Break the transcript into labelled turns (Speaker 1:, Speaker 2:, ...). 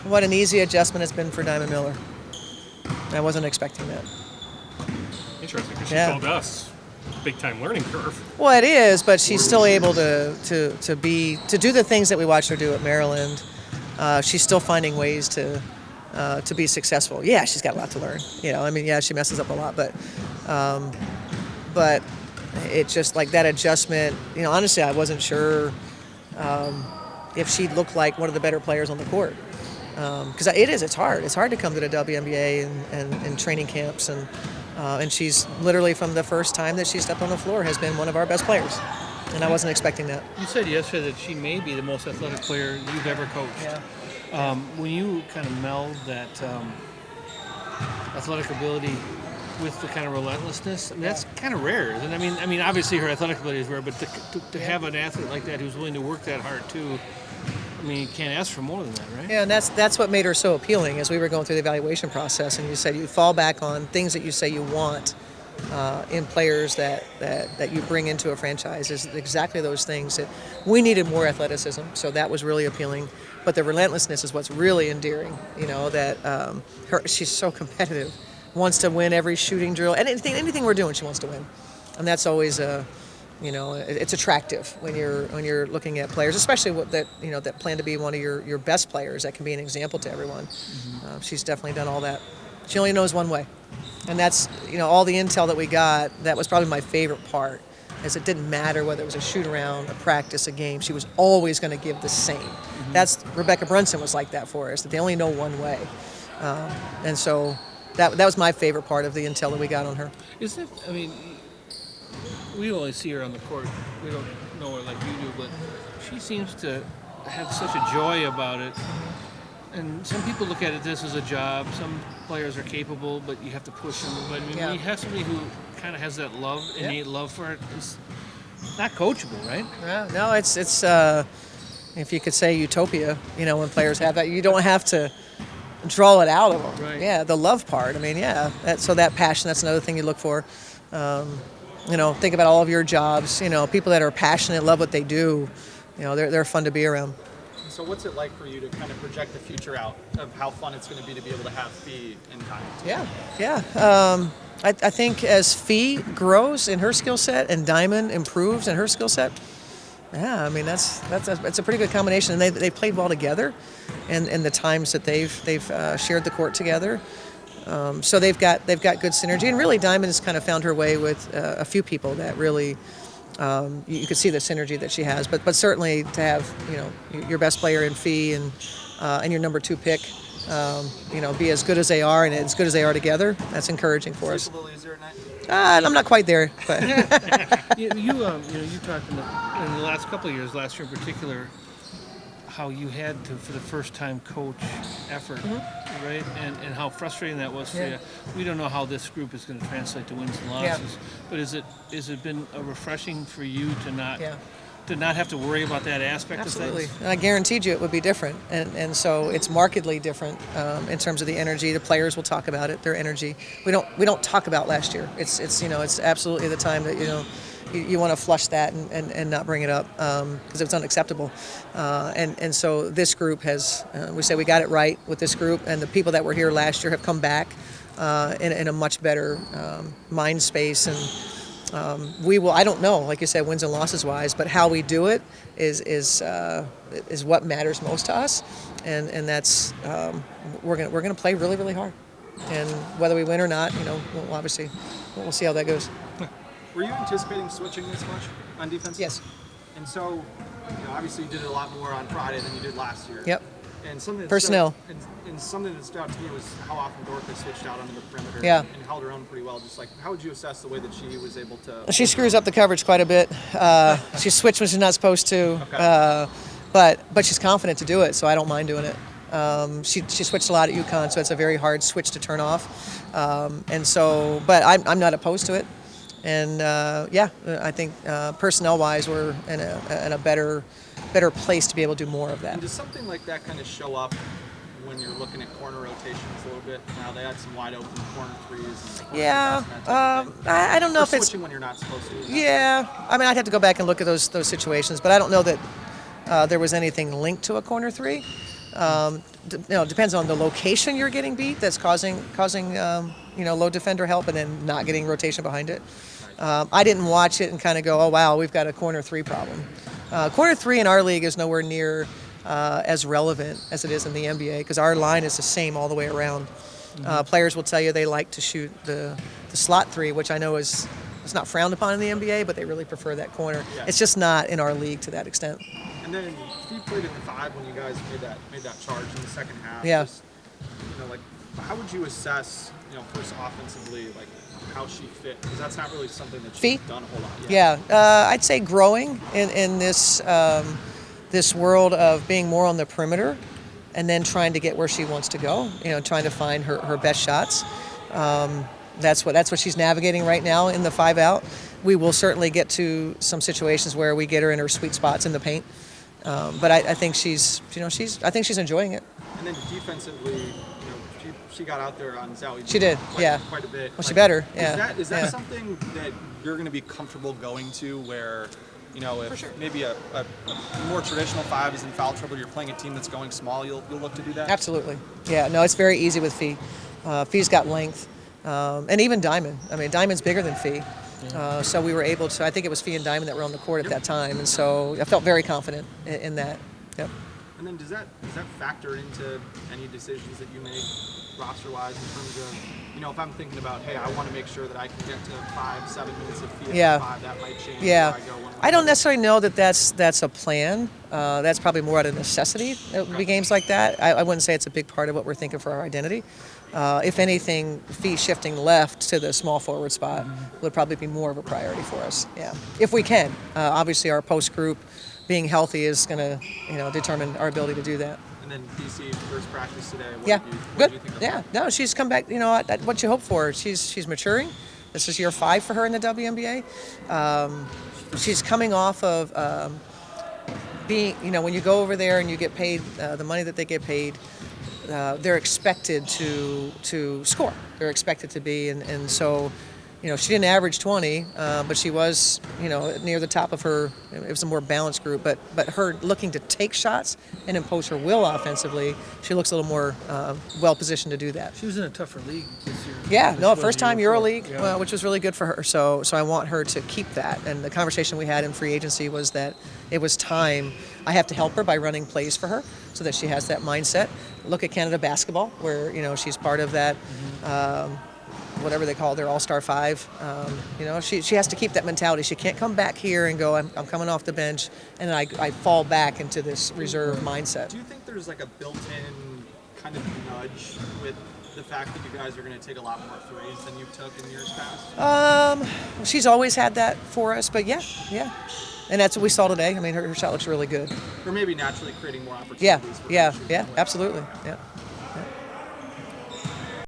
Speaker 1: What an easy adjustment it's been for Diamond Miller. I wasn't expecting that.
Speaker 2: Interesting, because she told us big time learning curve.
Speaker 1: Well, it is, but she's still able to do the things that we watched her do at Maryland. She's still finding ways to be successful. Yeah, she's got a lot to learn. She messes up a lot, but it just like that adjustment. Honestly, I wasn't sure if she looked like one of the better players on the court. Because it's hard. It's hard to come to the WNBA and training camps, and she's literally from the first time that she stepped on the floor has been one of our best players, and I wasn't expecting that.
Speaker 3: You said yesterday that she may be the most athletic player you've ever coached.
Speaker 1: Yeah.
Speaker 3: When you kind of meld that athletic ability with the kind of relentlessness, that's kind of rare, isn't it? I mean, obviously her athletic ability is rare, but to have an athlete like that who's willing to work that hard too. You can't ask for more than that, right?
Speaker 1: Yeah, and that's what made her so appealing as we were going through the evaluation process. And you said you fall back on things that you say you want in players that you bring into a franchise is exactly those things that we needed more athleticism. So that was really appealing. But the relentlessness is what's really endearing. That she's so competitive, wants to win every shooting drill, and anything we're doing, she wants to win, and that's always it's attractive when you're looking at players, especially that plan to be one of your best players. That can be an example to everyone. Mm-hmm. She's definitely done all that. She only knows one way, and that's all the intel that we got. That was probably my favorite part, is it didn't matter whether it was a shoot around, a practice, a game. She was always going to give the same. Mm-hmm. That's Rebecca Brunson was like that for us. That they only know one way, and so that was my favorite part of the intel that we got on her.
Speaker 3: Is it? We only see her on the court. We don't know her like you do, but she seems to have such a joy about it. And some people look at this as a job. Some players are capable, but you have to push them. But when you have somebody who kind of has that innate love for it, it's not coachable, right?
Speaker 1: Yeah, no, it's if you could say utopia, when players have that. You don't have to draw it out of them.
Speaker 3: Right.
Speaker 1: Yeah, the love part. That passion, that's another thing you look for. Think about all of your jobs. People that are passionate, love what they do. They're fun to be around.
Speaker 4: So what's it like for you to kind of project the future out of how fun it's going to be able to have Fee in time?
Speaker 1: Yeah. I think as Fee grows in her skill set and Diamond improves in her skill set, that's a pretty good combination. And they played well together, and the times that they've shared the court together. So they've got good synergy, and really Diamond has kind of found her way with a few people that really you could see the synergy that she has. But certainly to have your best player in Fee and your number 2 pick be as good as they are and as good as they are together, that's encouraging for us. I'm not quite there, but
Speaker 3: you talked in the last couple of years, last year in particular, how you had to, for the first time, coach effort, right? And how frustrating that was for you. We don't know how this group is going to translate to wins and losses, but is it been refreshing for you to not have to worry about that aspect
Speaker 1: Absolutely.
Speaker 3: of things?
Speaker 1: And I guaranteed you it would be different, and so it's markedly different in terms of the energy. The players will talk about it, their energy. We don't talk about last year. It's absolutely the time that you want to flush that and not bring it up because it's unacceptable. And so this group has, we say we got it right with this group, and the people that were here last year have come back in a much better mind space. And we will, I don't know, like you said, wins and losses wise, but how we do it is what matters most to us. And that's, we're going to play really, really hard. And whether we win or not, obviously, we'll see how that goes.
Speaker 4: Were you anticipating switching this much on defense?
Speaker 1: Yes.
Speaker 4: And so, obviously you did a lot more on Friday than you did last year.
Speaker 1: Yep.
Speaker 4: And something that
Speaker 1: personnel.
Speaker 4: And something that stood out to me was how often Dorcas switched out onto the perimeter and held her own pretty well. Just like, how would you assess the way that she was able to?
Speaker 1: She screws up the coverage quite a bit. She switched when she's not supposed to.
Speaker 4: Okay.
Speaker 1: But she's confident to do it, so I don't mind doing it. She switched a lot at UConn, so it's a very hard switch to turn off. But I'm not opposed to it. And I think personnel-wise, we're in a better place to be able to do more of that.
Speaker 4: And does something like that kind of show up when you're looking at corner rotations a little bit? Now they had some wide open corner threes.
Speaker 1: I don't know if it's
Speaker 4: switching when you're not supposed to.
Speaker 1: Yeah, I'd have to go back and look at those situations, but I don't know that there was anything linked to a corner three. Depends on the location you're getting beat that's causing low defender help and then not getting rotation behind it. I didn't watch it and kind of go, oh wow, we've got a corner three problem. Corner three in our league is nowhere near as relevant as it is in the NBA because our line is the same all the way around. Players will tell you they like to shoot the slot three, which I know it's not frowned upon in the NBA, but they really prefer that corner.
Speaker 4: Yeah.
Speaker 1: It's just not in our league to that extent.
Speaker 4: And then he played at the 5 when you guys made that charge in the second half.
Speaker 1: Yeah.
Speaker 4: Just, how would you assess, first offensively, like how she fit? Because that's not really something that she's done a whole lot yet.
Speaker 1: Yeah, I'd say growing in this this world of being more on the perimeter and then trying to get where she wants to go, trying to find her best shots. That's what she's navigating right now in the 5 out. We will certainly get to some situations where we get her in her sweet spots in the paint. But I think she's enjoying it.
Speaker 4: And then defensively, she got out there on Zoe.
Speaker 1: She did,
Speaker 4: quite a bit.
Speaker 1: Well, she better, yeah.
Speaker 4: Is that something that you're going to be comfortable going to where, if
Speaker 1: sure.
Speaker 4: maybe a more traditional 5 is in foul trouble, you're playing a team that's going small, you'll look to do that?
Speaker 1: Absolutely. Yeah, no, it's very easy with Fee. Fee's got length. And even Diamond. I mean, Diamond's bigger than Fee. So we were able to, I think it was Fee and Diamond that were on the court at that time. And so I felt very confident in that. Yep.
Speaker 4: And then does that factor into any decisions that you make roster-wise in terms of, if I'm thinking about, hey, I want to make sure that I can get to 5-7 minutes of Fee at 5, that might change where I go.
Speaker 1: I don't necessarily know that's a plan. That's probably more out of necessity. It would be games like that. I wouldn't say it's a big part of what we're thinking for our identity. If anything, Fee shifting left to the small forward spot would probably be more of a priority for us. Yeah, if we can. Obviously, our post group being healthy is going to, determine our ability to do that.
Speaker 4: And then DC first practice today. What
Speaker 1: Yeah,
Speaker 4: did you
Speaker 1: good.
Speaker 4: think of
Speaker 1: Yeah, no, she's come back. What you hope for. She's maturing. This is year 5 for her in the WNBA. She's coming off of being, when you go over there and you get paid the money that they get paid. They're expected to score. They're expected to be, and so, she didn't average 20, but she was, near the top of her. It was a more balanced group, but her looking to take shots and impose her will offensively, she looks a little more well positioned to do that.
Speaker 3: She was in a tougher league this year.
Speaker 1: Yeah, no, first time EuroLeague, which was really good for her. So I want her to keep that. And the conversation we had in free agency was that it was time. I have to help her by running plays for her so that she has that mindset. Look at Canada basketball, where she's part of that. Whatever they call their All-Star 5. She has to keep that mentality. She can't come back here and go, I'm coming off the bench, and I fall back into this reserve mindset.
Speaker 4: Do you think there's like a built-in kind of nudge with the fact that you guys are going to take a lot more threes than you took in years past?
Speaker 1: She's always had that for us, but yeah. And that's what we saw today. I mean, her shot looks really good.
Speaker 4: Or maybe naturally creating more opportunities.
Speaker 1: Yeah, absolutely. Yeah.